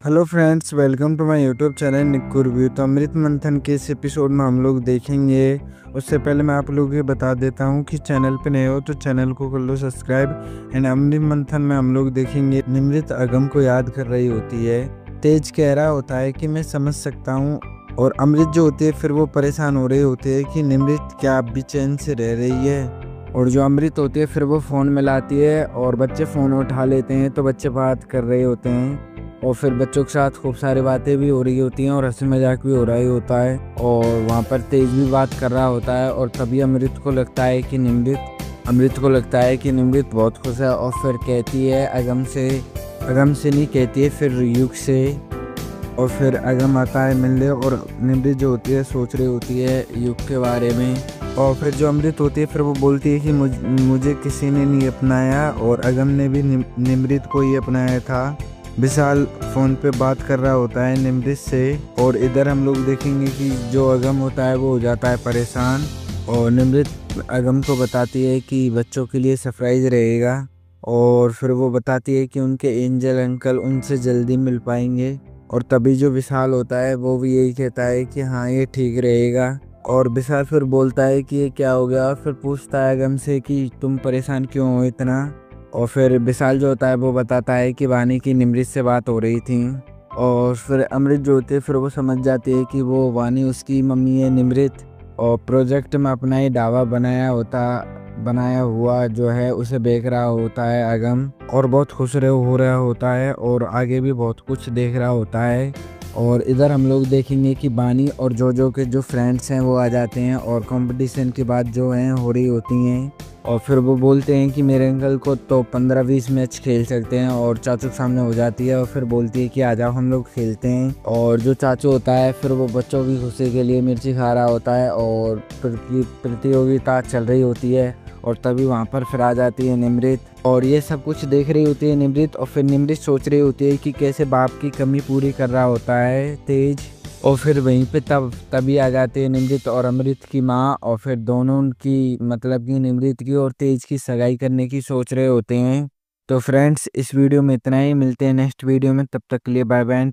Hello friends, welcome to my YouTube channel Nikku review. तो अमृत मंथन के इस एपिसोड में हम लोग देखेंगे। उससे पहले मैं आप लोगों को बता देता हूँ कि चैनल पे नए हो तो चैनल को कर लो सब्सक्राइब। एंड अमृत मंथन में हम लोग देखेंगे निमृत अगम को याद कर रही होती है। तेज कह रहा होता है कि मैं समझ सकता हूँ, और अमृत जो होती है फिर वो परेशान हो रही होती है कि निमृत क्या अब भी चैन से रह रही है। और जो अमृत होती है फिर वो फ़ोन मिलाती है और बच्चे फ़ोन उठा लेते हैं तो बच्चे बात कर रहे होते हैं। और फिर बच्चों के साथ खूब सारी बातें भी हो रही होती हैं और हंसी मजाक भी हो रहा ही होता है। और वहाँ पर तेज भी बात कर रहा होता है। और तभी अमृत को लगता है कि निमृत बहुत खुश है। और फिर कहती है अगम से नहीं कहती है, फिर युग से। और फिर अगम आता है मिलने, और निमृत जो होती है सोच रही होती है युग के बारे में। और फिर जो अमृत होती है फिर वो बोलती है कि मुझे किसी ने नहीं अपनाया, और अगम ने भी निमृत को ही अपनाया था। विशाल फ़ोन पे बात कर रहा होता है निमृत से। और इधर हम लोग देखेंगे कि जो अगम होता है वो हो जाता है परेशान। और निमृत अगम को बताती है कि बच्चों के लिए सरप्राइज़ रहेगा। और फिर वो बताती है कि उनके एंजल अंकल उनसे जल्दी मिल पाएंगे। और तभी जो विशाल होता है वो भी यही कहता है कि हाँ ये ठीक रहेगा। और विशाल फिर बोलता है कि ये क्या हो गया, और फिर पूछता है अगम से कि तुम परेशान क्यों हो इतना। और फिर विशाल जो होता है वो बताता है कि वानी की निमृत से बात हो रही थी। और फिर अमृत जो होती है फिर वो समझ जाती है कि वो वानी उसकी मम्मी है निमृत। और प्रोजेक्ट में अपना ही दावा बनाया हुआ जो है उसे देख रहा होता है अगम, और बहुत खुश हो रहा होता है, और आगे भी बहुत कुछ देख रहा होता है। और इधर हम लोग देखेंगे कि बानी और जोजो के जो फ्रेंड्स हैं वो आ जाते हैं, और कंपटीशन की बात जो है हो रही होती हैं। और फिर वो बोलते हैं कि मेरे अंकल को तो 15-20 मैच खेल सकते हैं, और चाचू के सामने हो जाती है और फिर बोलती है कि आ जाओ हम लोग खेलते हैं। और जो चाचू होता है फिर वो बच्चों की खुशी के लिए मिर्ची खा रहा होता है, और प्रतियोगिता चल रही होती है। और तभी वहाँ पर फिर आ जाती है निमृत, और ये सब कुछ देख रही होती है निमृत। और फिर निमृत सोच रही होती है कि कैसे बाप की कमी पूरी कर रहा होता है तेज। और फिर वहीं पे तभी आ जाते हैं निमृत और अमृत की माँ, और फिर दोनों की मतलब कि निमृत की और तेज की सगाई करने की सोच रहे होते हैं। तो फ्रेंड्स इस वीडियो में इतना ही, मिलते हैं नेक्स्ट वीडियो में, तब तक के लिए बाय बाय।